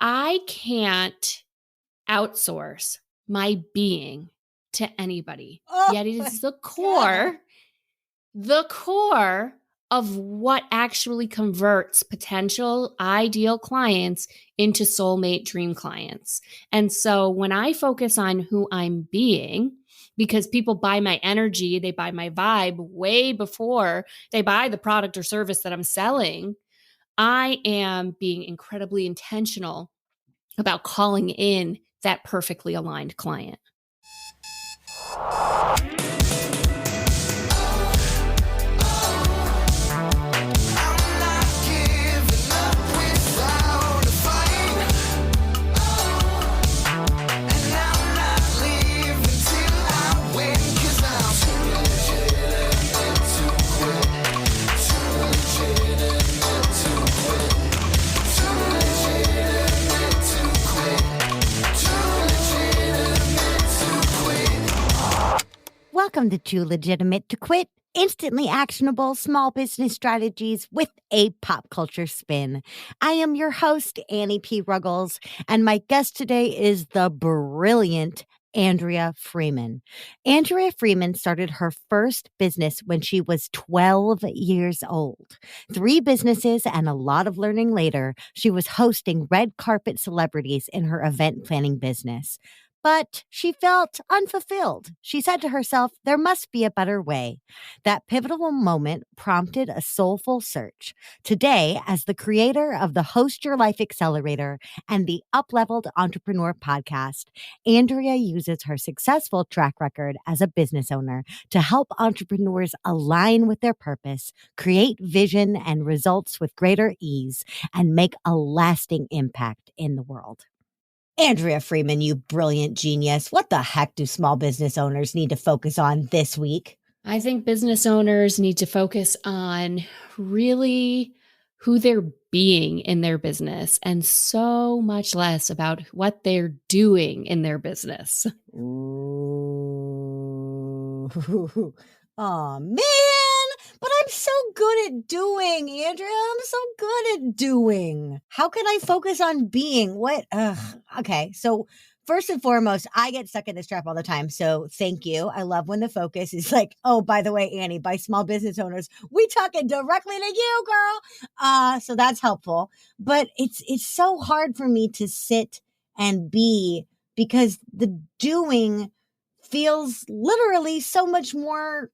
I can't outsource my being to anybody. Yet it is the core of what actually converts potential ideal clients into soulmate dream clients. And so when I focus on who I'm being, because people buy my energy, they buy my vibe way before they buy the product or service that I'm selling, I am being incredibly intentional about calling in that perfectly aligned client. Welcome to Too Legitimate to Quit, instantly actionable small business strategies with a pop culture spin. I am your host, Annie P. Ruggles, and my guest today is the brilliant Andrea Freeman. Andrea Freeman started her first business when she was 12 years old. 3 businesses and a lot of learning later, she was hosting red carpet celebrities in her event planning business. But she felt unfulfilled. She said to herself, there must be a better way. That pivotal moment prompted a soulful search. Today, as the creator of the Host Your Life Accelerator and the Upleveled Entrepreneur podcast, Andrea uses her successful track record as a business owner to help entrepreneurs align with their purpose, create vision and results with greater ease, and make a lasting impact in the world. Andrea Freeman, you brilliant genius. What the heck do small business owners need to focus on this week? I think business owners need to focus on really who they're being in their business and so much less about what they're doing in their business. Ooh. Oh, man. But I'm so good at doing, Andrea. I'm so good at doing. How can I focus on being? What? Okay. So first and foremost, I get stuck in this trap all the time. So thank you. I love when the focus is like, oh, by the way, Annie, by small business owners, we talking directly to you, girl. So that's helpful. But it's so hard for me to sit and be because the doing feels literally so much more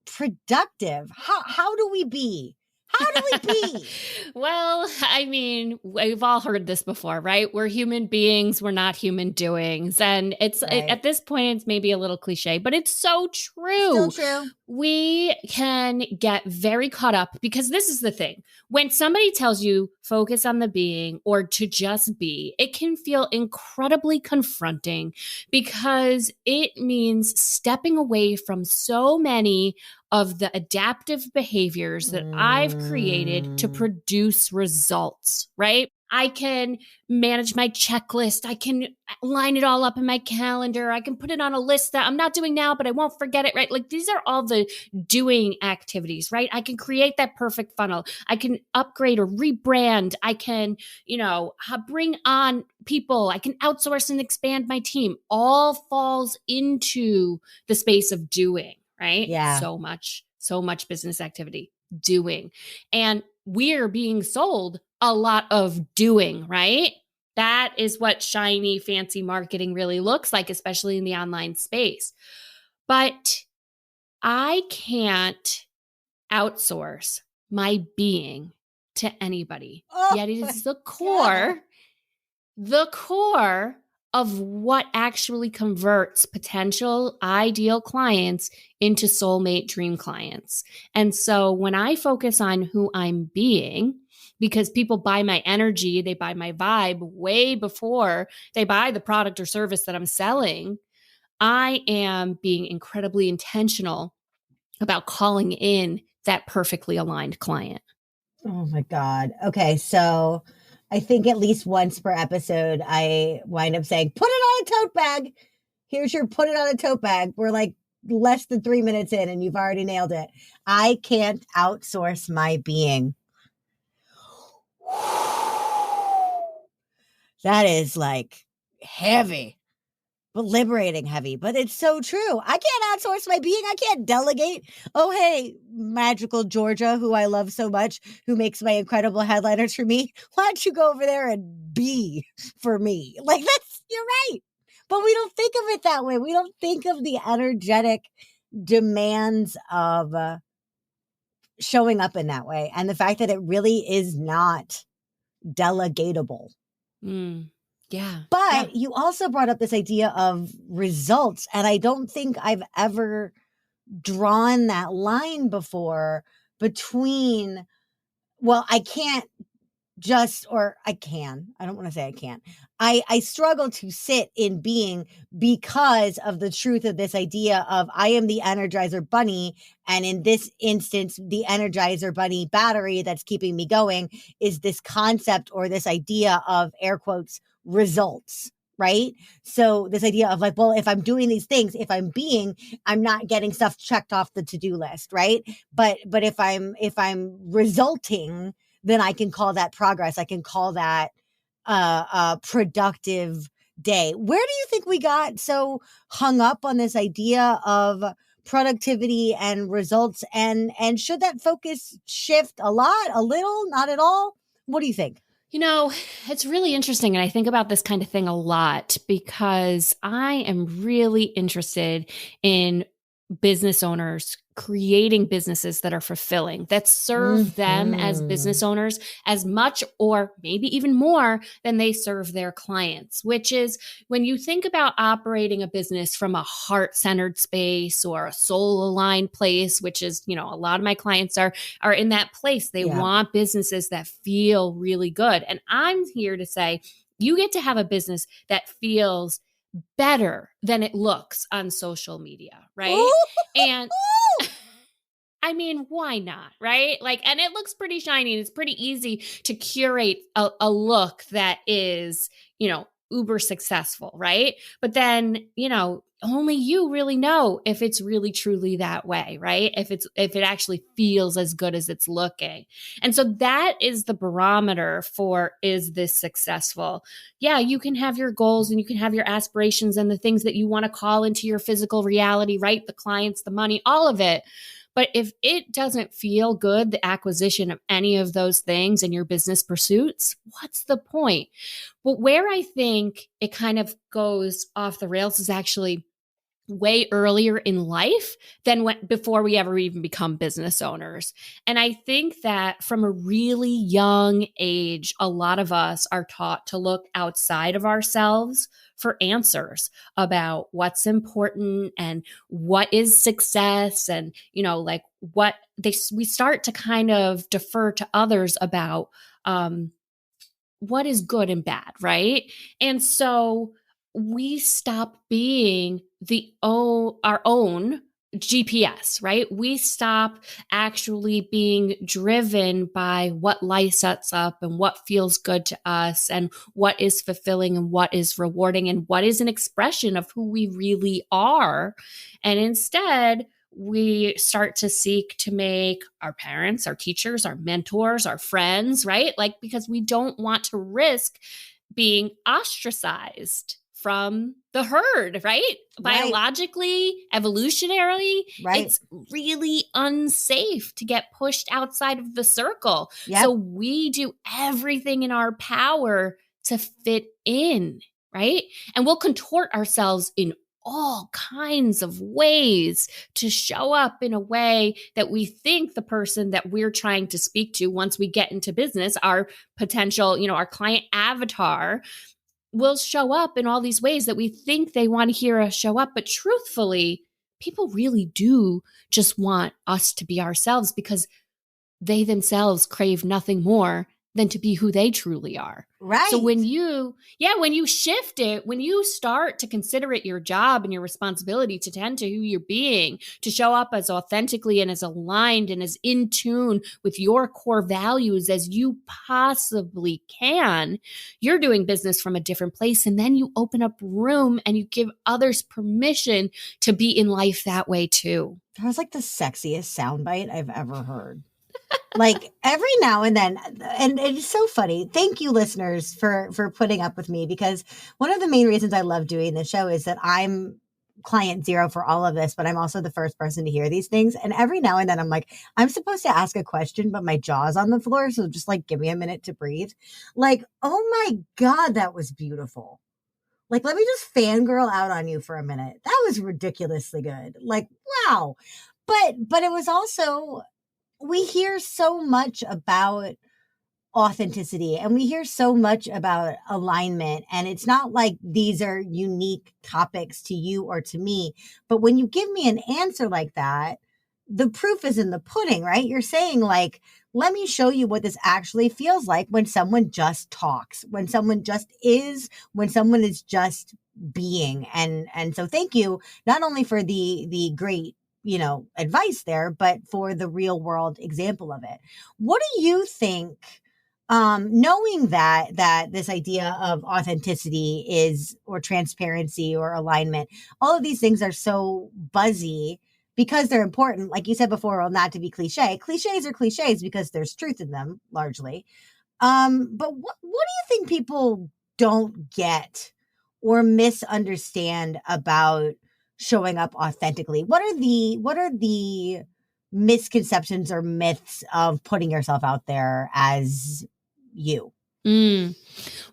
productive. How do we be? How do we be? Well, I mean, we've all heard this before, right? We're human beings. We're not human doings. And at this point, it's maybe a little cliche, but it's so true. Still true. We can get very caught up because this is the thing. When somebody tells you focus on the being or to just be, it can feel incredibly confronting because it means stepping away from so many of the adaptive behaviors that I've created to produce results, right? I can manage my checklist. I can line it all up in my calendar. I can put it on a list that I'm not doing now, but I won't forget it, right? Like these are all the doing activities, right? I can create that perfect funnel. I can upgrade or rebrand. I can, bring on people. I can outsource and expand my team. All falls into the space of doing. Right? Yeah. So much business activity, doing. And we're being sold a lot of doing, right? That is what shiny, fancy marketing really looks like, especially in the online space. But I can't outsource my being to anybody. Yet it is the core of what actually converts potential ideal clients into soulmate dream clients. And so when I focus on who I'm being, because people buy my energy, they buy my vibe way before they buy the product or service that I'm selling, I am being incredibly intentional about calling in that perfectly aligned client. Oh my God. Okay. So I think at least once per episode, I wind up saying, put it on a tote bag. Here's your put it on a tote bag. We're like less than 3 minutes in and you've already nailed it. I can't outsource my being. That is like heavy, but liberating heavy. But it's so true. I can't outsource my being. I can't delegate. Oh, hey, magical Georgia, who I love so much, who makes my incredible headliners for me. Why don't you go over there and be for me? Like, you're right. But we don't think of it that way. We don't think of the energetic demands of showing up in that way. And the fact that it really is not delegatable. Yeah. But you also brought up this idea of results. And I don't think I've ever drawn that line before between, well, I can't just, or I can, I don't want to say I can't. I struggle to sit in being because of the truth of this idea of I am the Energizer Bunny. And in this instance, the Energizer Bunny battery that's keeping me going is this concept or this idea of air quotes results. Right. So this idea of like, well, if I'm doing these things, if I'm being, I'm not getting stuff checked off the to-do list. Right. But if I'm resulting, then I can call that progress. I can call that a productive day. Where do you think we got so hung up on this idea of productivity and results? And should that focus shift a lot, a little, not at all? What do you think? You know, it's really interesting. And I think about this kind of thing a lot because I am really interested in business owners creating businesses that are fulfilling, that serve them as business owners as much or maybe even more than they serve their clients, which is when you think about operating a business from a heart-centered space or a soul-aligned place, which is, you know, a lot of my clients are in that place. They want businesses that feel really good. And I'm here to say, you get to have a business that feels better than it looks on social media, right? Ooh. And I mean, why not, right? Like, and it looks pretty shiny and it's pretty easy to curate a look that is, you know, uber successful, right? But then, you know, only you really know if it's really truly that way, right? If it actually feels as good as it's looking. And so that is the barometer for, is this successful? Yeah, you can have your goals and you can have your aspirations and the things that you want to call into your physical reality, right? The clients, the money, all of it. But if it doesn't feel good, the acquisition of any of those things in your business pursuits, what's the point? But where I think it kind of goes off the rails is actually way earlier in life than before we ever even become business owners. And I think that from a really young age, a lot of us are taught to look outside of ourselves for answers about what's important and what is success, and, you know, like we start to kind of defer to others about what is good and bad, right? And so we stop being our own GPS, right? We stop actually being driven by what lights us up and what feels good to us and what is fulfilling and what is rewarding and what is an expression of who we really are. And instead, we start to seek to make our parents, our teachers, our mentors, our friends, right? Like, because we don't want to risk being ostracized from the herd, right? Biologically, evolutionarily, it's really unsafe to get pushed outside of the circle. So we do everything in our power to fit in, right? And we'll contort ourselves in all kinds of ways to show up in a way that we think the person that we're trying to speak to once we get into business, our potential, you know, our client avatar, will show up in all these ways that we think they want to hear us show up. But truthfully, people really do just want us to be ourselves because they themselves crave nothing more than to be who they truly are. Right. So when you shift it, when you start to consider it your job and your responsibility to tend to who you're being, to show up as authentically and as aligned and as in tune with your core values as you possibly can, you're doing business from a different place. And then you open up room and you give others permission to be in life that way too. That was like the sexiest soundbite I've ever heard. Like every now and then, and it's so funny. Thank you, listeners, for putting up with me, because one of the main reasons I love doing this show is that I'm client zero for all of this, but I'm also the first person to hear these things. And every now and then I'm like, I'm supposed to ask a question, but my jaw's on the floor. So just like give me a minute to breathe. Like, oh my God, that was beautiful. Like, let me just fangirl out on you for a minute. That was ridiculously good. Like, wow. But it was also, we hear so much about authenticity and we hear so much about alignment, and it's not like these are unique topics to you or to me, but when you give me an answer like that, the proof is in the pudding, right? You're saying like, let me show you what this actually feels like when someone just talks, when someone just is, when someone is just being. And so thank you not only for the great, advice there, but for the real world example of it. What do you think, knowing that this idea of authenticity is, or transparency or alignment, all of these things are so buzzy because they're important, like you said before, well, not to be cliches are cliches because there's truth in them largely. But what do you think people don't get or misunderstand about showing up authentically? What are the misconceptions or myths of putting yourself out there as you? Mm.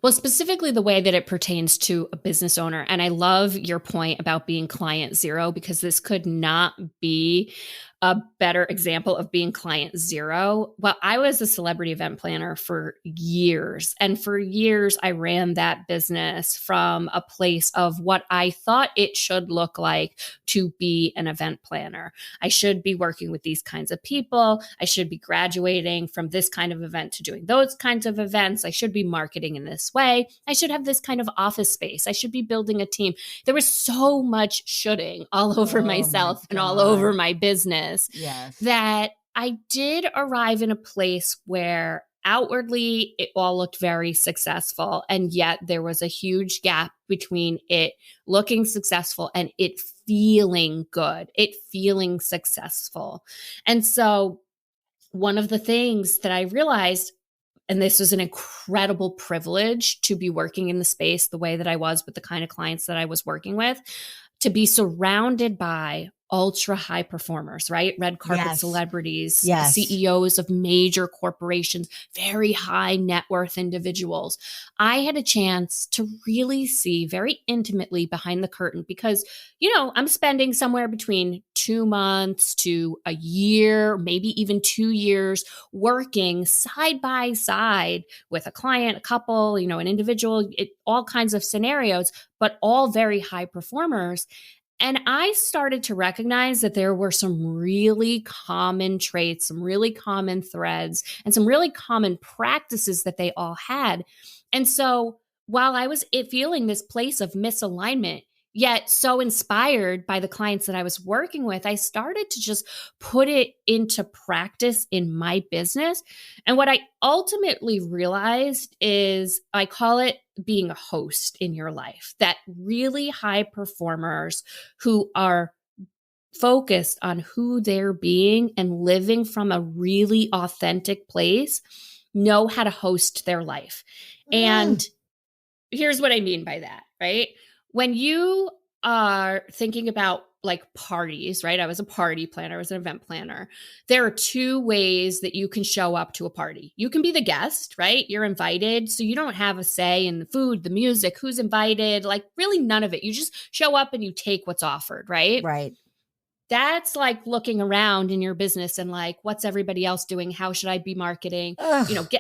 Well, specifically the way that it pertains to a business owner. And I love your point about being client zero, because this could not be a better example of being client zero. Well, I was a celebrity event planner for years. And for years, I ran that business from a place of what I thought it should look like to be an event planner. I should be working with these kinds of people. I should be graduating from this kind of event to doing those kinds of events. I should be marketing in this way. I should have this kind of office space. I should be building a team. There was so much shoulding all over myself and all over my business Yes. that I did arrive in a place where outwardly it all looked very successful. And yet there was a huge gap between it looking successful and it feeling good, it feeling successful. And so one of the things that I realized, and this was an incredible privilege to be working in the space the way that I was with the kind of clients that I was working with, to be surrounded by ultra high performers, right? Red carpet celebrities, Yes. CEOs of major corporations, very high net worth individuals. I had a chance to really see very intimately behind the curtain because, I'm spending somewhere between 2 months to a year, maybe even 2 years working side by side with a client, a couple, an individual, all kinds of scenarios, but all very high performers. And I started to recognize that there were some really common traits, some really common threads, and some really common practices that they all had. And so while I was feeling this place of misalignment, yet so inspired by the clients that I was working with, I started to just put it into practice in my business. And what I ultimately realized is, I call it being a host in your life, that really high performers who are focused on who they're being and living from a really authentic place know how to host their life. And here's what I mean by that, right? When you are thinking about like parties, right? I was a party planner, I was an event planner. There are two ways that you can show up to a party. You can be the guest, right? You're invited. So you don't have a say in the food, the music, who's invited, like really none of it. You just show up and you take what's offered, right? Right. That's like looking around in your business and like, what's everybody else doing? How should I be marketing?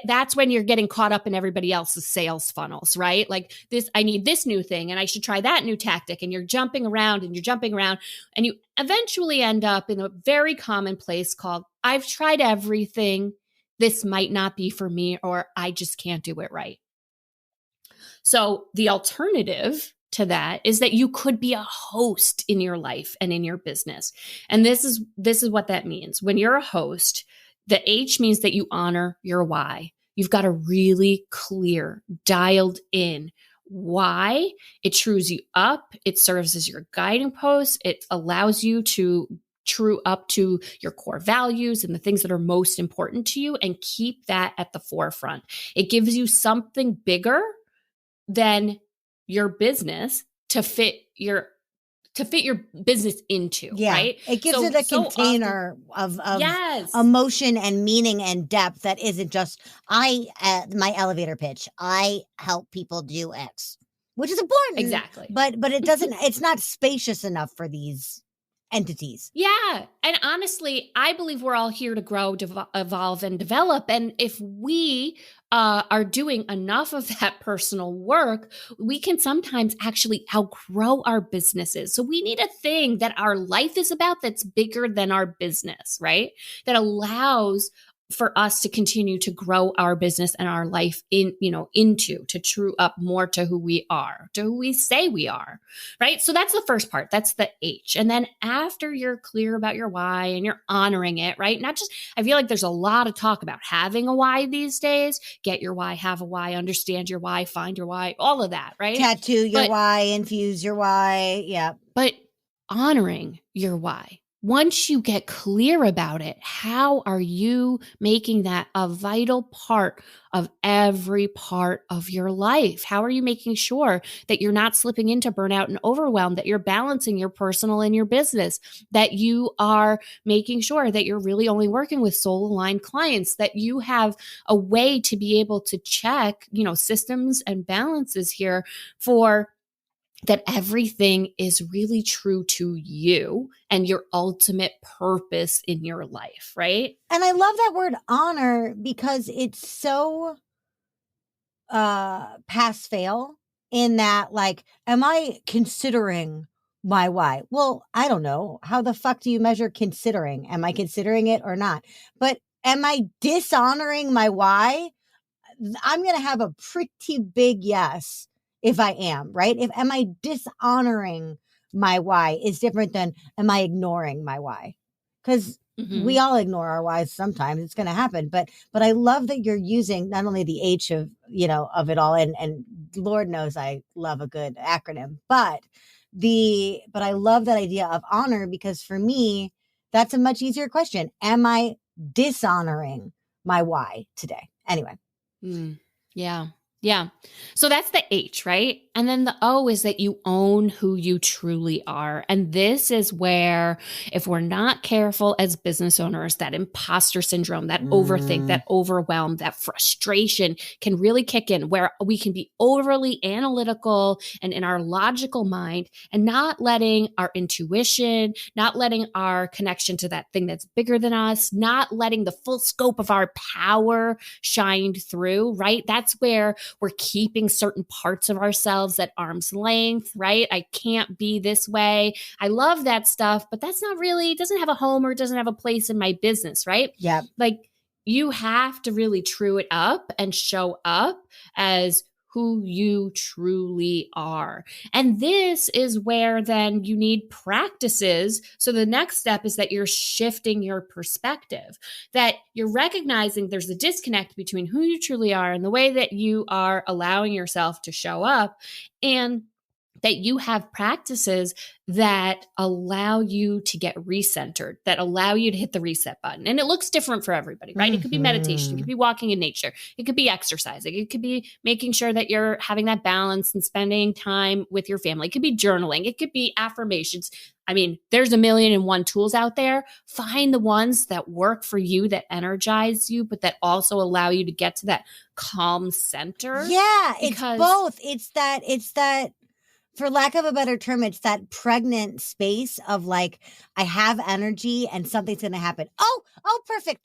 That's when you're getting caught up in everybody else's sales funnels, right? Like this, I need this new thing and I should try that new tactic. And you're jumping around and you're jumping around and you eventually end up in a very common place called, I've tried everything. This might not be for me, or I just can't do it right. So the alternative to that is that you could be a host in your life and in your business. And this is what that means. When you're a host, the H means that you honor your why. You've got a really clear, dialed in why. It trues you up. It serves as your guiding post. It allows you to true up to your core values and the things that are most important to you and keep that at the forefront. It gives you something bigger than your business to fit your business into, Yeah. right? It gives it a container often, of yes, emotion and meaning and depth that isn't just my elevator pitch. I help people do X, which is important, exactly. but it doesn't, it's not spacious enough for these entities. Yeah. And honestly, I believe we're all here to grow, evolve, and develop. And if we are doing enough of that personal work, we can sometimes actually outgrow our businesses. So we need a thing that our life is about that's bigger than our business, right? That allows for us to continue to grow our business and our life into to true up more to who we are, to who we say we are, right? So that's the first part. That's the H. And then after you're clear about your why and you're honoring it, right? Not just, I feel like there's a lot of talk about having a why these days. Get your why, have a why, understand your why, find your why, all of that, right? Tattoo your why, infuse your why. Yeah. But honoring your why. Once you get clear about it, how are you making that a vital part of every part of your life? How are you making sure that you're not slipping into burnout and overwhelm, that you're balancing your personal and your business, that you are making sure that you're really only working with soul-aligned clients, that you have a way to be able to check, systems and balances here for that everything is really true to you and your ultimate purpose in your life, right? And I love that word honor because it's so pass fail in that, like, am I considering my why? Well, I don't know. How the fuck do you measure considering? Am I considering it or not? But am I dishonoring my why? I'm going to have a pretty big yes if I am, right? If am I dishonoring my why is different than am I ignoring my why? Because we all ignore our whys sometimes. It's going to happen. But I love that you're using not only the H of, of it all. And Lord knows I love a good acronym, but I love that idea of honor because for me, that's a much easier question. Am I dishonoring my why today? Anyway. Yeah. Yeah. So that's the H, right? And then the O is that you own who you truly are. And this is where, if we're not careful as business owners, that imposter syndrome, that overthink, that overwhelm, that frustration can really kick in, where we can be overly analytical and in our logical mind and not letting our intuition, not letting our connection to that thing that's bigger than us, not letting the full scope of our power shine through, right? That's where we're keeping certain parts of ourselves at arm's length, right? I can't be this way. I love that stuff, but that's not really, it doesn't have a home or it doesn't have a place in my business, right? Yeah. Like you have to really true it up and show up as who you truly are. And this is where then you need practices. So the next step is that you're shifting your perspective, that you're recognizing there's a disconnect between who you truly are and the way that you are allowing yourself to show up, and that you have practices that allow you to get recentered, that allow you to hit the reset button. And it looks different for everybody, right? It could be meditation, it could be walking in nature, it could be exercising, it could be making sure that you're having that balance and spending time with your family. It could be journaling, it could be affirmations. I mean, there's 1,000,001 tools out there. Find the ones that work for you, that energize you, but that also allow you to get to that calm center. Yeah, it's both. It's that, for lack of a better term, it's that pregnant space of like, I have energy and something's going to happen. Oh, perfect.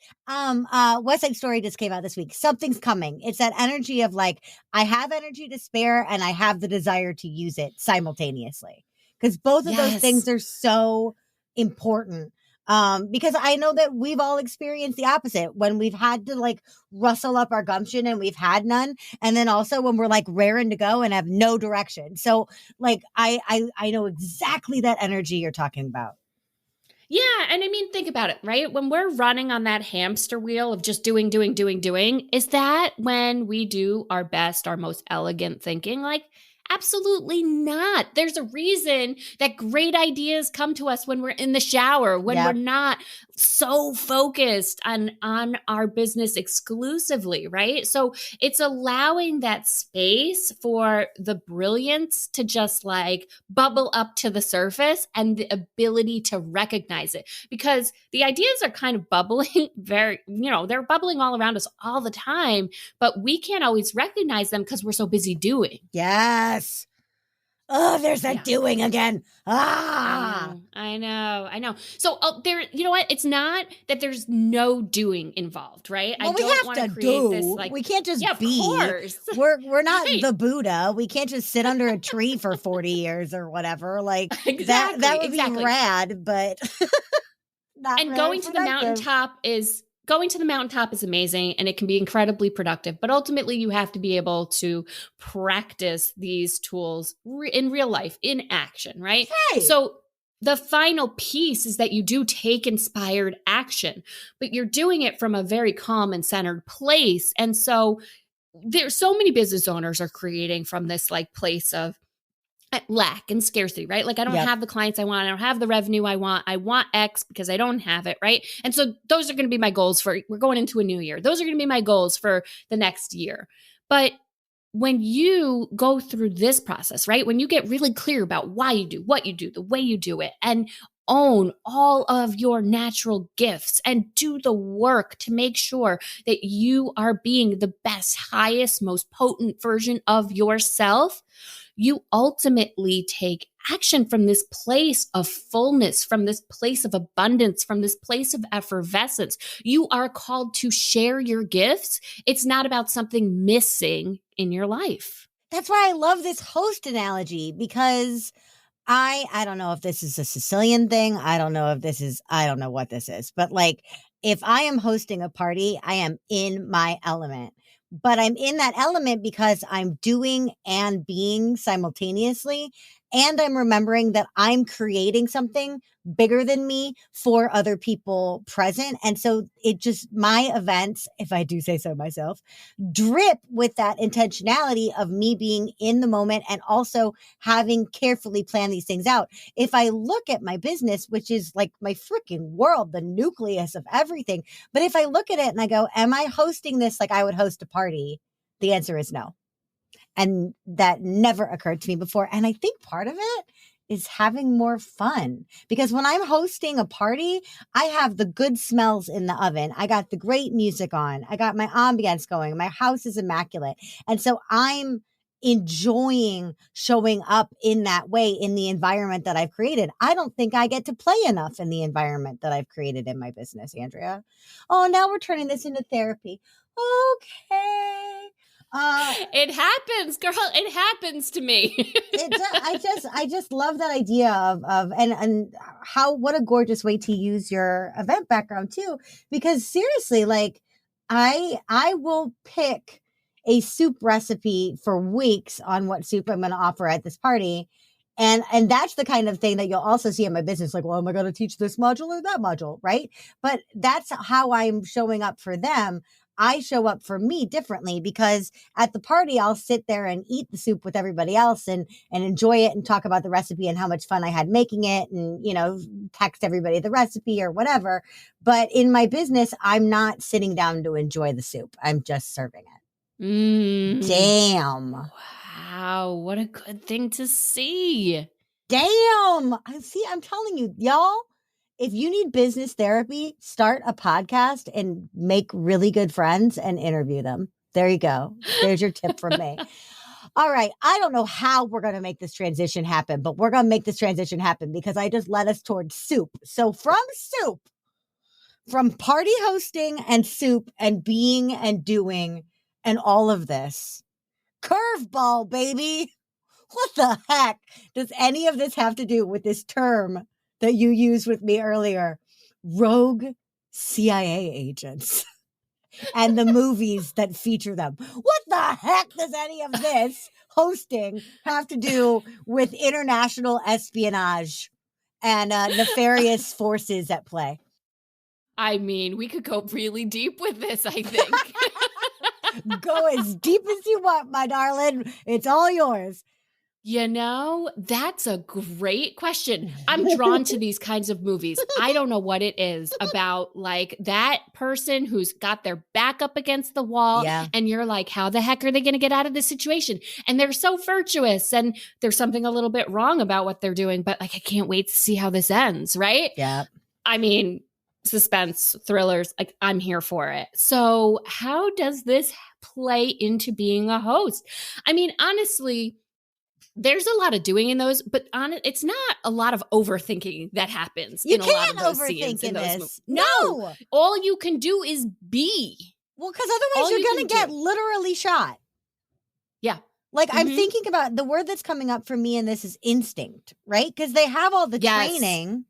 West Side Story just came out this week. Something's coming. It's that energy of like, I have energy to spare and I have the desire to use it simultaneously. Because both of those things are so important. Because I know that we've all experienced the opposite when we've had to like rustle up our gumption and we've had none. And then also when we're like raring to go and have no direction. So like, I know exactly that energy you're talking about. Yeah. And I mean, think about it, right? When we're running on that hamster wheel of just doing, is that when we do our best, our most elegant thinking? Like, Absolutely not. There's a reason that great ideas come to us when we're in the shower, when we're not so focused on our business exclusively, right? So it's allowing that space for the brilliance to just like bubble up to the surface and the ability to recognize it, because the ideas are kind of bubbling they're bubbling all around us all the time, but we can't always recognize them because we're so busy doing. Yes. Oh, there's that doing again. I know. So there, you know what? It's not that there's no doing involved, right? Well, I don't want to create this like we can't just be. Of course. We're not the Buddha. We can't just sit under a tree for 40 years or whatever. Like that would be rad, but not. And going to the mountaintop is amazing, and it can be incredibly productive. But ultimately, you have to be able to practice these tools in real life, in action, right? So the final piece is that you do take inspired action, but you're doing it from a very calm and centered place. And so there's so many business owners are creating from this like place of lack and scarcity, right? Like I don't have the clients I want. I don't have the revenue I want. I want X because I don't have it, right? And so those are going to be my goals we're going into a new year. Those are going to be my goals for the next year. But when you go through this process, right? When you get really clear about why you do what you do, the way you do it, and own all of your natural gifts and do the work to make sure that you are being the best, highest, most potent version of yourself, you ultimately take action from this place of fullness, from this place of abundance, from this place of effervescence. You are called to share your gifts. It's not about something missing in your life. That's why I love this host analogy, because I don't know if this is a Sicilian thing. I don't know what this is, but like if I am hosting a party, I am in my element. But I'm in that element because I'm doing and being simultaneously. And I'm remembering that I'm creating something bigger than me for other people present. And so my events, if I do say so myself, drip with that intentionality of me being in the moment and also having carefully planned these things out. If I look at my business, which is like my freaking world, the nucleus of everything, but if I look at it and I go, am I hosting this like I would host a party? The answer is no. And that never occurred to me before. And I think part of it is having more fun, because when I'm hosting a party, I have the good smells in the oven. I got the great music on. I got my ambience going. My house is immaculate. And so I'm enjoying showing up in that way in the environment that I've created. I don't think I get to play enough in the environment that I've created in my business, Andrea. Oh, now we're turning this into therapy. Okay. It happens, girl. It happens to me. I just love that idea of what a gorgeous way to use your event background too. Because seriously, like I will pick a soup recipe for weeks on what soup I'm going to offer at this party. And that's the kind of thing that you'll also see in my business. Like, well, am I going to teach this module or that module? Right. But that's how I'm showing up for them. I show up for me differently, because at the party, I'll sit there and eat the soup with everybody else and enjoy it and talk about the recipe and how much fun I had making it and, text everybody the recipe or whatever. But in my business, I'm not sitting down to enjoy the soup. I'm just serving it. Damn. Wow. What a good thing to see. Damn. I'm telling you, y'all. If you need business therapy, start a podcast and make really good friends and interview them. There you go. There's your tip from me. All right. I don't know how we're going to make this transition happen, but we're going to make this transition happen because I just led us towards soup. So from party hosting and soup and being and doing and all of this, curveball, baby. What the heck does any of this have to do with this term that you used with me earlier? Rogue CIA agents and the movies that feature them. What the heck does any of this hosting have to do with international espionage and nefarious forces at play? I mean, we could go really deep with this, I think. Go as deep as you want, my darling. It's all yours. You know, that's a great question. I'm drawn to these kinds of movies. I don't know what it is about like that person who's got their back up against the wall Yeah. and you're like, how the heck are they going to get out of this situation? And they're so virtuous and there's something a little bit wrong about what they're doing, but like, I can't wait to see how this ends, right? Yeah. I mean, suspense, thrillers, like I'm here for it. So how does this play into being a host? I mean, honestly, there's a lot of doing in those, but it's not a lot of overthinking that happens You in a lot of can't those scenes overthink in in those this. movies. No, all you can do is be. Well, because otherwise All you're you going to can get do. literally shot. Yeah. Like I'm Mhm. thinking about the word that's coming up for me in this is instinct, right? Because they have all the Yes. training,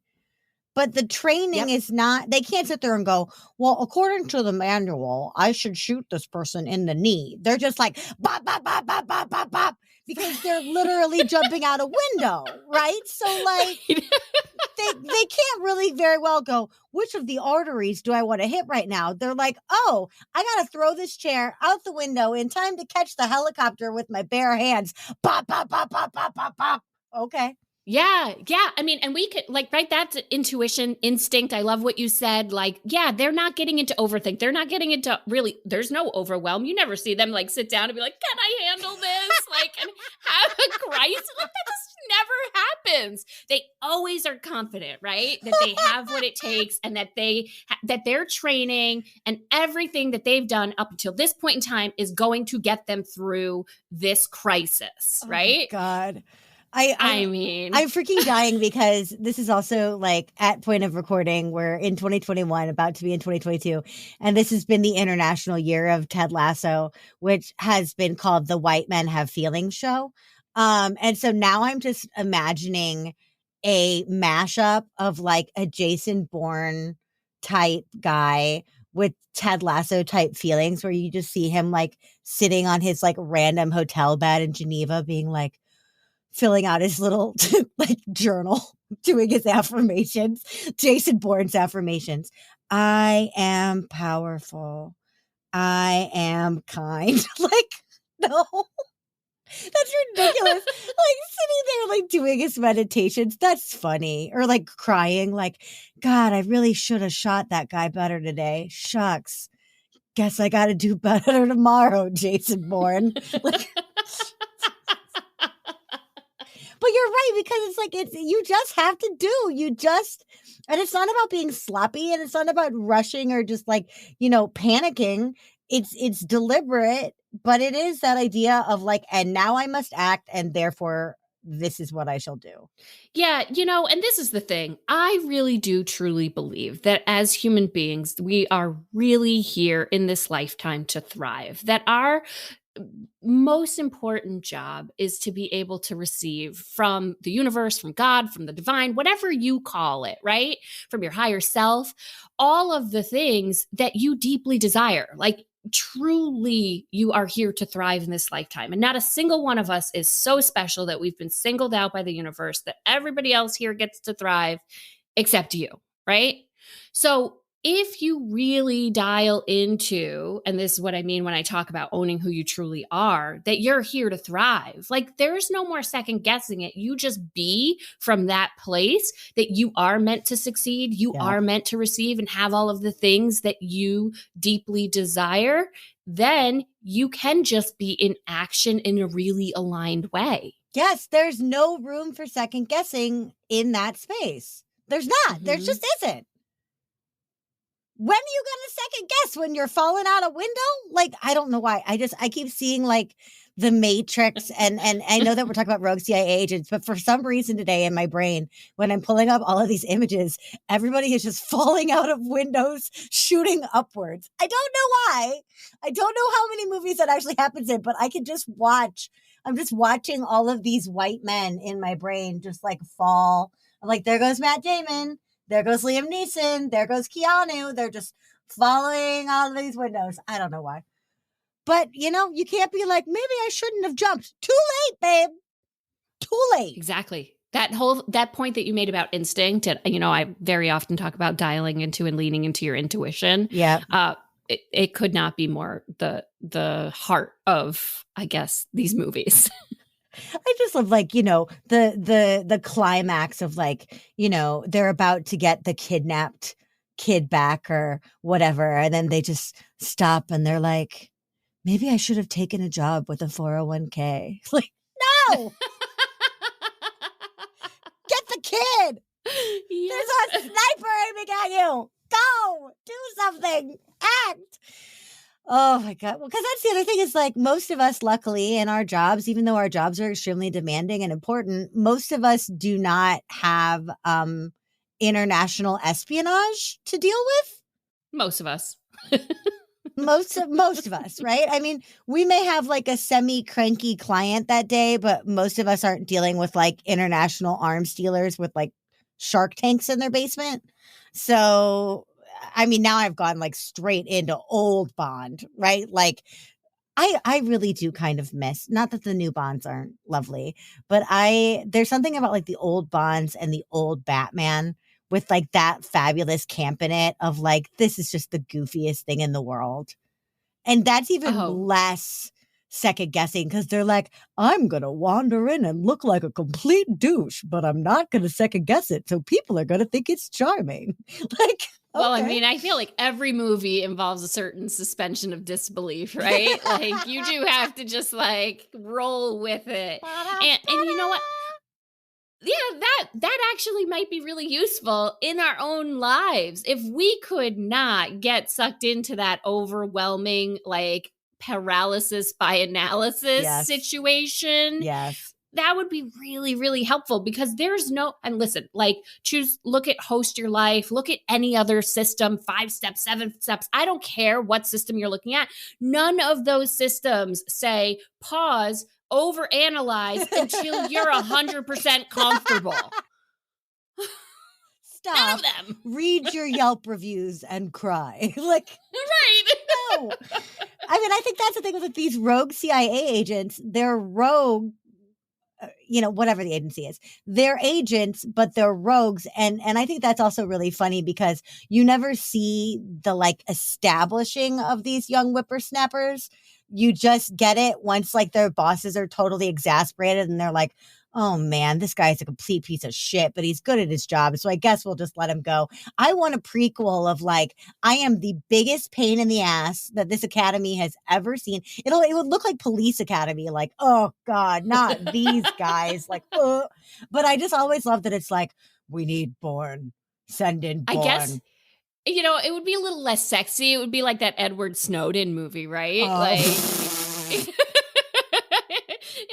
but the training Yep. is not, they can't sit there and go, well, according to the manual, I should shoot this person in the knee. They're just like, bop, bop, bop, bop, bop, bop, bop, because they're literally jumping out a window, right? So like, they can't really very well go, which of the arteries do I want to hit right now? They're like, oh, I got to throw this chair out the window in time to catch the helicopter with my bare hands. Pop, pop, pop, pop, pop, pop, pop. Okay. Yeah. I mean, and we could like, right, that's intuition, instinct. I love what you said. Like, yeah, they're not getting into overthink. They're not getting into really, there's no overwhelm. You never see them like sit down and be like, can I handle this? Like, and have a crisis. Like, that just never happens. They always are confident, right? That they have what it takes and that that their training and everything that they've done up until this point in time is going to get them through this crisis, right? Oh, God. I mean, I'm freaking dying because this is also like at point of recording. We're in 2021, about to be in 2022. And this has been the international year of Ted Lasso, which has been called the White Men Have Feelings show. And so now I'm just imagining a mashup of like a Jason Bourne type guy with Ted Lasso type feelings, where you just see him like sitting on his like random hotel bed in Geneva being like, filling out his little like journal, doing his affirmations, Jason Bourne's affirmations. I am powerful. I am kind. Like, no, that's ridiculous. Like sitting there, like doing his meditations. That's funny. Or like crying, like, God, I really should have shot that guy better today. Shucks. Guess I got to do better tomorrow, Jason Bourne. Like, but you're right, because it's like you just have to and it's not about being sloppy, and it's not about rushing or just like, panicking. It's deliberate, but it is that idea of like, and now I must act, and therefore this is what I shall do. yeah, and this is the thing. I really do truly believe that as human beings, we are really here in this lifetime to thrive, that our most important job is to be able to receive from the universe, from God, from the divine, whatever you call it, right? From your higher self, all of the things that you deeply desire. Like, truly, you are here to thrive in this lifetime. And not a single one of us is so special that we've been singled out by the universe, that everybody else here gets to thrive except you, right? So if you really dial into, and this is what I mean when I talk about owning who you truly are, that you're here to thrive. Like, there's no more second guessing it. You just be from that place that you are meant to succeed. You are meant to receive and have all of the things that you deeply desire. Then you can just be in action in a really aligned way. Yes, there's no room for second guessing in that space. There's not. There just isn't. When are you going to second guess? When you're falling out a window? Like, I don't know why. I keep seeing like The Matrix, and I know that we're talking about rogue CIA agents, but for some reason today in my brain, when I'm pulling up all of these images, everybody is just falling out of windows, shooting upwards. I don't know why. I don't know how many movies that actually happens in, but I can just watch. I'm just watching all of these white men in my brain just like fall. I'm like, there goes Matt Damon. There goes Liam Neeson. There goes Keanu. They're just falling out of these windows. I don't know why. But, you can't be like, maybe I shouldn't have jumped. Too late, babe. Too late. Exactly. That point that you made about instinct, and, I very often talk about dialing into and leaning into your intuition. Yeah. It could not be more the heart of, I guess, these movies. I just love like, the climax of like, they're about to get the kidnapped kid back or whatever. And then they just stop and they're like, maybe I should have taken a job with a 401k. Like, no, get the kid. Yes. There's a sniper aiming at you. Go do something. Act. Oh my God. Well, because that's the other thing is like most of us, luckily, in our jobs, even though our jobs are extremely demanding and important, most of us do not have international espionage to deal with. Most of us. Most of us, right? I mean, we may have like a semi-cranky client that day, but most of us aren't dealing with like international arms dealers with like shark tanks in their basement. So, I mean, now I've gone like straight into old Bond, right? Like I really do kind of miss, not that the new Bonds aren't lovely, but there's something about like the old Bonds and the old Batman with like that fabulous camp in it of like, this is just the goofiest thing in the world. And that's even Oh. less second guessing because they're like, I'm going to wander in and look like a complete douche, but I'm not going to second guess it. So people are going to think it's charming. Like, well, okay. I mean, I feel like every movie involves a certain suspension of disbelief, right? Like you do have to just like roll with it. And you know what? Yeah, that actually might be really useful in our own lives. If we could not get sucked into that overwhelming like paralysis by analysis situation, Yes. that would be really, really helpful because there's no, and listen, like look at Host Your Life, look at any other system, 5 steps, 7 steps. I don't care what system you're looking at. None of those systems say pause, overanalyze until you're 100% comfortable. Stop. None of them. Read your Yelp reviews and cry. Like, right. No. I mean, I think that's the thing with these rogue CIA agents. They're rogue, whatever the agency is. They're agents, but they're rogues. And I think that's also really funny because you never see the like establishing of these young whippersnappers. You just get it once like their bosses are totally exasperated and they're like, oh man, this guy's a complete piece of shit, but he's good at his job. So I guess we'll just let him go. I want a prequel of like, I am the biggest pain in the ass that this academy has ever seen. It would look like Police Academy, like, oh God, not these guys. Like, but I just always love that it's like, we need Bourne. Send in Bourne. I guess, it would be a little less sexy. It would be like that Edward Snowden movie, right? Oh. Like,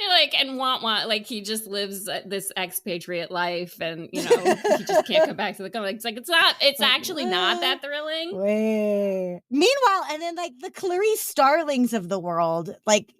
like, and like he just lives this expatriate life and, he just can't come back to the country. It's like, it's actually not that thrilling. Wait. Meanwhile, and then like the Clarice Starlings of the world, like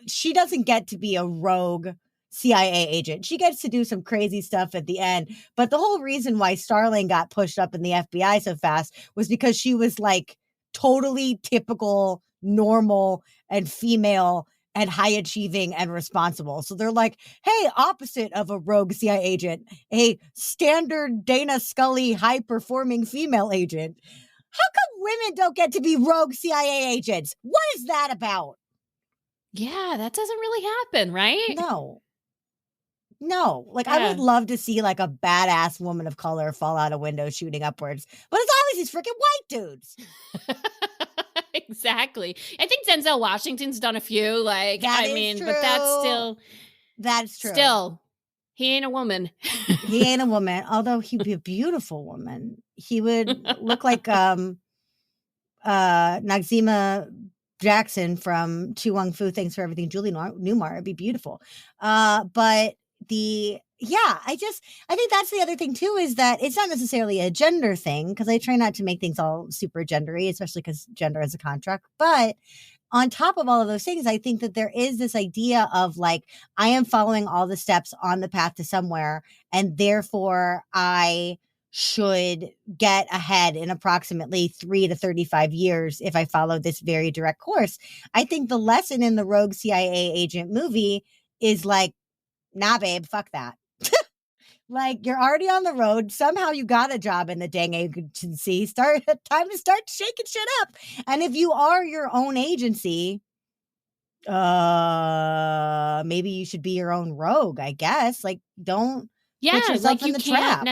she doesn't get to be a rogue CIA agent. She gets to do some crazy stuff at the end. But the whole reason why Starling got pushed up in the FBI so fast was because she was like totally typical, normal, and female and high achieving and responsible. So they're like, hey, opposite of a rogue CIA agent, a standard Dana Scully high performing female agent. How come women don't get to be rogue CIA agents? What is that about? Yeah, that doesn't really happen, right? No, like I would love to see like a badass woman of color fall out a window shooting upwards, but it's always these freaking white dudes. Exactly. I think Denzel Washington's done a few. Like, that I mean, true. But that's true. Still, he ain't a woman. He ain't a woman, although he'd be a beautiful woman. He would look like Noxzema Jackson from Chu Wong Fu, Thanks for Everything, Julie Newmar. It'd be beautiful. But I think that's the other thing too, is that it's not necessarily a gender thing, because I try not to make things all super gendery, especially because gender is a contract. But on top of all of those things, I think that there is this idea of like, I am following all the steps on the path to somewhere, and therefore I should get ahead in approximately 3 to 35 years if I follow this very direct course. I think the lesson in the Rogue CIA agent movie is like, nah, babe, fuck that. Like, you're already on the road. Somehow you got a job in the dang agency. Time to start shaking shit up. And if you are your own agency, Maybe you should be your own rogue, I guess. Like, don't put Yeah, yourself like in the trap.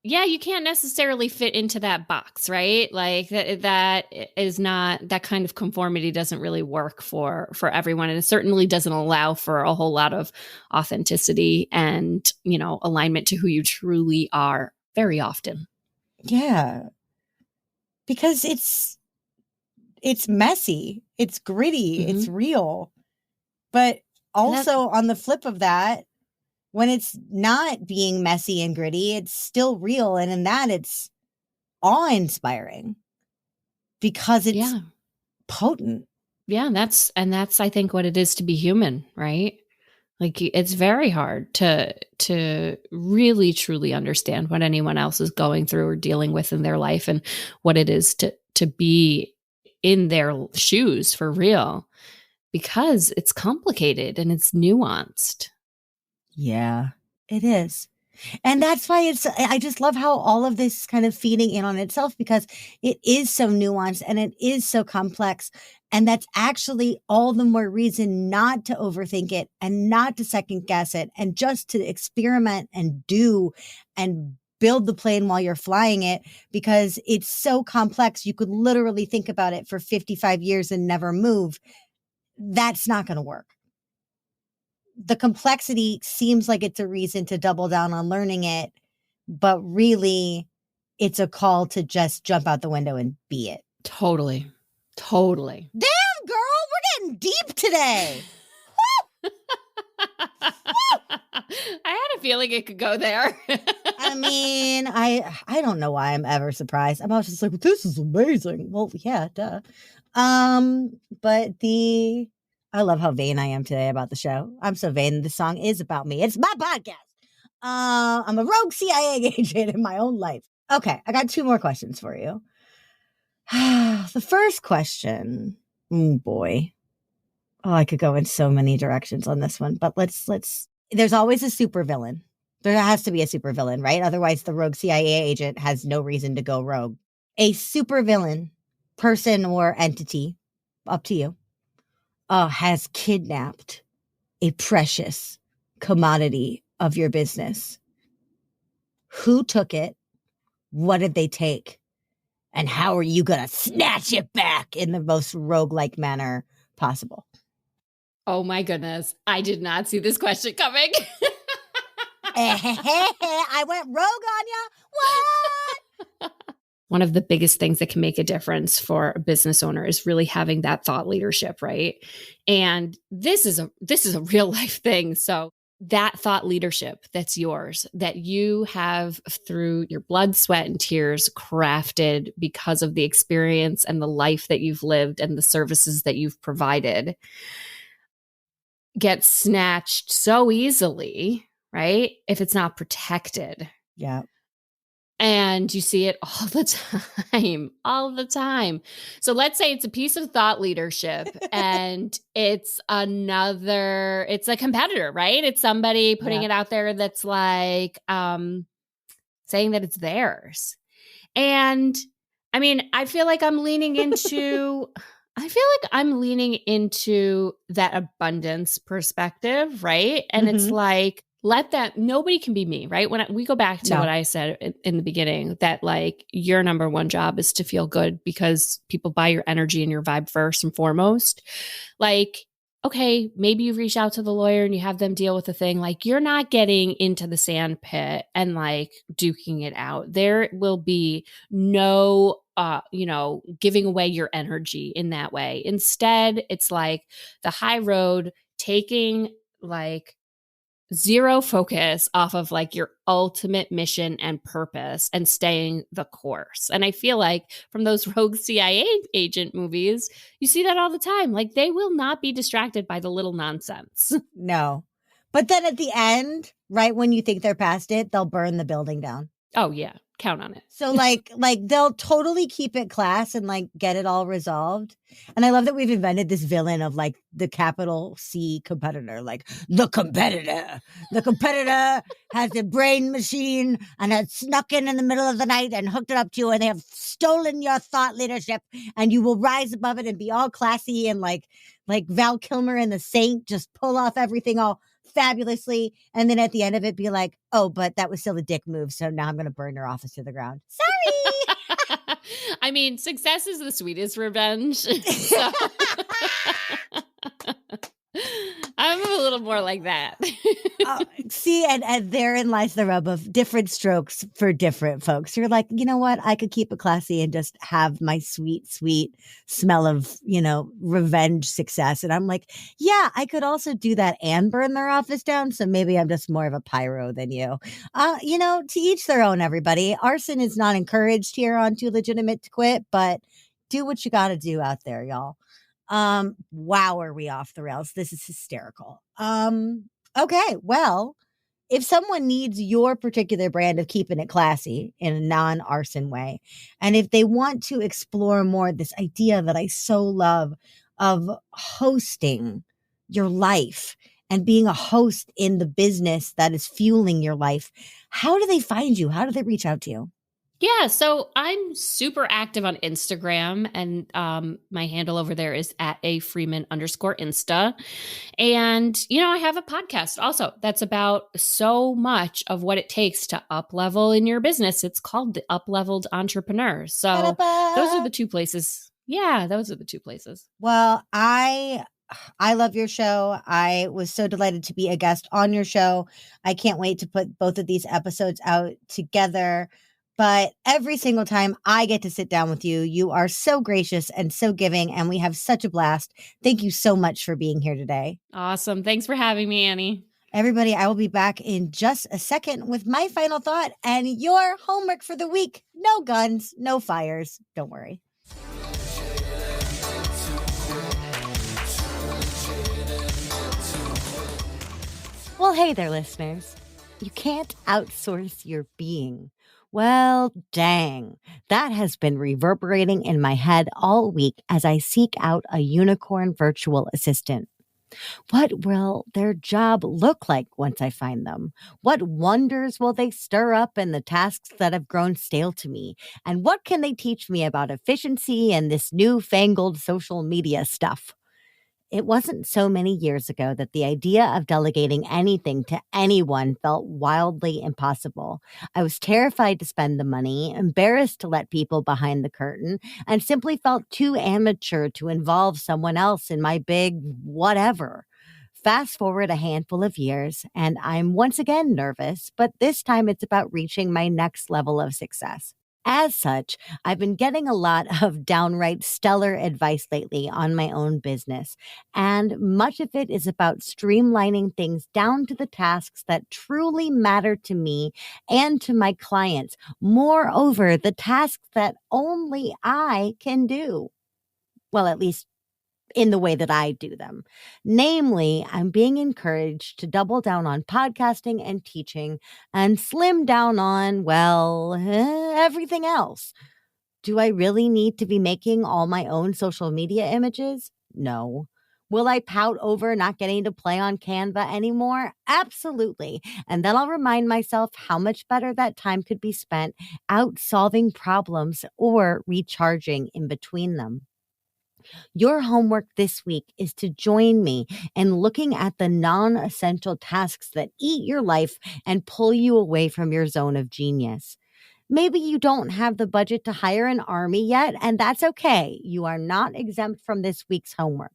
you can't necessarily fit into that box, right? Like that is not, that kind of conformity doesn't really work for everyone, and it certainly doesn't allow for a whole lot of authenticity and, alignment to who you truly are very often. Yeah. Because it's messy, it's gritty, it's real. But also on the flip of that, when it's not being messy and gritty, it's still real. And in that, it's awe-inspiring because it's potent. Yeah, that's I think what it is to be human, right? Like, it's very hard to really truly understand what anyone else is going through or dealing with in their life, and what it is to be in their shoes for real, because it's complicated and it's nuanced. Yeah, it is. And that's why I just love how all of this is kind of feeding in on itself, because it is so nuanced and it is so complex. And that's actually all the more reason not to overthink it and not to second guess it, and just to experiment and do and build the plane while you're flying it, because it's so complex. You could literally think about it for 55 years and never move. That's not going to work. The complexity seems like it's a reason to double down on learning it, but really it's a call to just jump out the window and be it. Totally. Damn, girl, we're getting deep today. I had a feeling it could go there. I mean, I don't know why I'm ever surprised. I'm always just like, this is amazing. Well, yeah, duh. But I love how vain I am today about the show. I'm so vain. This song is about me. It's my podcast. I'm a rogue CIA agent in my own life. Okay, I got 2 more questions for you. The first question, oh boy. Oh, I could go in so many directions on this one, but let's there's always a supervillain. There has to be a supervillain, right? Otherwise the rogue CIA agent has no reason to go rogue. A supervillain, person or entity, up to you, has kidnapped a precious commodity of your business. Who took it? What did they take? And how are you going to snatch it back in the most roguelike manner possible? Oh my goodness. I did not see this question coming. I went rogue on ya. What? One of the biggest things that can make a difference for a business owner is really having that thought leadership, right? And this is a real life thing. So that thought leadership that's yours, that you have through your blood, sweat, and tears crafted because of the experience and the life that you've lived and the services that you've provided, gets snatched so easily, right? If it's not protected. Yeah. And you see it all the time. So let's say it's a piece of thought leadership and it's a competitor, right? It's somebody putting it out there that's like saying that it's theirs. And I mean, I feel like I'm leaning into that abundance perspective, right? And it's like, nobody can be me, right? When we go back to what I said in the beginning, that like your number one job is to feel good because people buy your energy and your vibe first and foremost. Like, okay, maybe you reach out to the lawyer and you have them deal with the thing. Like, you're not getting into the sand pit and like duking it out. There will be no giving away your energy in that way. Instead, it's like the high road, taking like zero focus off of like your ultimate mission and purpose and staying the course. And I feel like from those rogue CIA agent movies, you see that all the time. Like, they will not be distracted by the little nonsense. No. But then at the end, right when you think they're past it, they'll burn the building down. Oh, yeah. count on it. So like they'll totally keep it class and like get it all resolved. And I love that we've invented this villain of like the capital C competitor, like the competitor. The competitor has a brain machine and has snuck in the middle of the night and hooked it up to you, and they have stolen your thought leadership, and you will rise above it and be all classy and like Val Kilmer and the Saint, just pull off everything all fabulously, and then at the end of it be like, oh, but that was still a dick move, so now I'm going to burn your office to the ground. Sorry. I mean, success is the sweetest revenge. So I'm a little more like that. See, and therein lies the rub of different strokes for different folks. You're like, you know what? I could keep it classy and just have my sweet, sweet smell of, revenge success. And I'm like, yeah, I could also do that and burn their office down. So maybe I'm just more of a pyro than you. To each their own, everybody. Arson is not encouraged here on Too Legitimate to Quit, but do what you got to do out there, y'all. Wow, are we off the rails? This is hysterical. Okay, well, if someone needs your particular brand of keeping it classy in a non-arson way, and if they want to explore more this idea that I so love of hosting your life and being a host in the business that is fueling your life, how do they find you? How do they reach out to you? Yeah, so I'm super active on Instagram, and my handle over there is @afreeman_Insta. And, I have a podcast also that's about so much of what it takes to up-level in your business. It's called The Up-Leveled Entrepreneur. So those are the two places. Yeah, those are the two places. Well, I love your show. I was so delighted to be a guest on your show. I can't wait to put both of these episodes out together. But every single time I get to sit down with you, you are so gracious and so giving, and we have such a blast. Thank you so much for being here today. Awesome. Thanks for having me, Annie. Everybody, I will be back in just a second with my final thought and your homework for the week. No guns, no fires. Don't worry. Well, hey there, listeners. You can't outsource your being. Well, dang, that has been reverberating in my head all week as I seek out a unicorn virtual assistant. What will their job look like once I find them? What wonders will they stir up in the tasks that have grown stale to me? And what can they teach me about efficiency and this newfangled social media stuff? It wasn't so many years ago that the idea of delegating anything to anyone felt wildly impossible. I was terrified to spend the money, embarrassed to let people behind the curtain, and simply felt too amateur to involve someone else in my big whatever. Fast forward a handful of years, and I'm once again nervous, but this time it's about reaching my next level of success. As such, I've been getting a lot of downright stellar advice lately on my own business, and much of it is about streamlining things down to the tasks that truly matter to me and to my clients. Moreover, the tasks that only I can do. Well, at least in the way that I do them. Namely, I'm being encouraged to double down on podcasting and teaching and slim down on, everything else. Do I really need to be making all my own social media images? No. Will I pout over not getting to play on Canva anymore? Absolutely. And then I'll remind myself how much better that time could be spent out solving problems or recharging in between them. Your homework this week is to join me in looking at the non-essential tasks that eat your life and pull you away from your zone of genius. Maybe you don't have the budget to hire an army yet, and that's okay. You are not exempt from this week's homework.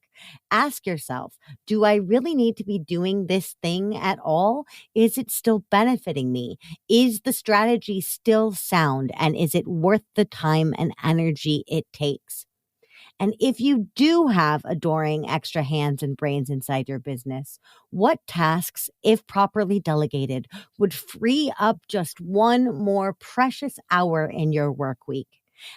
Ask yourself, do I really need to be doing this thing at all? Is it still benefiting me? Is the strategy still sound? And is it worth the time and energy it takes? And if you do have adoring extra hands and brains inside your business, what tasks, if properly delegated, would free up just one more precious hour in your work week?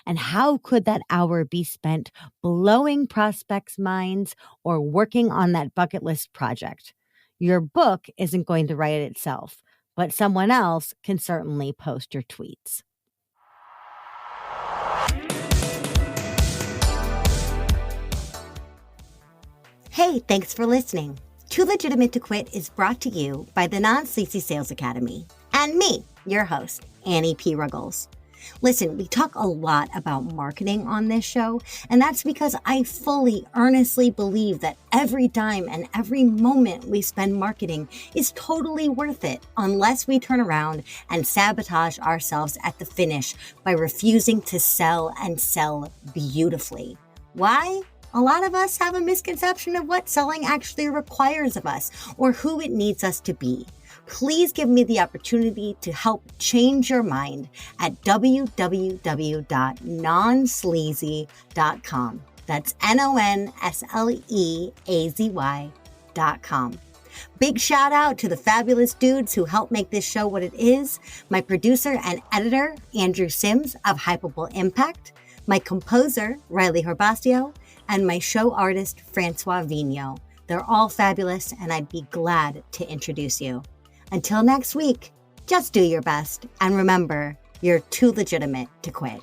And how could that hour be spent blowing prospects' minds or working on that bucket list project? Your book isn't going to write it itself, but someone else can certainly post your tweets. Hey, thanks for listening. Too Legitimate to Quit is brought to you by the Non-Sleazy Sales Academy and me, your host, Annie P. Ruggles. Listen, we talk a lot about marketing on this show, and that's because I fully, earnestly believe that every dime and every moment we spend marketing is totally worth it unless we turn around and sabotage ourselves at the finish by refusing to sell and sell beautifully. Why? A lot of us have a misconception of what selling actually requires of us or who it needs us to be. Please give me the opportunity to help change your mind at www.nonsleazy.com. That's NONSLEAZY.com. Big shout out to the fabulous dudes who help make this show what it is. My producer and editor, Andrew Sims of Hypable Impact, my composer, Riley Herbastio, and my show artist, Francois Vigneault. They're all fabulous, and I'd be glad to introduce you. Until next week, just do your best, and remember, you're too legitimate to quit.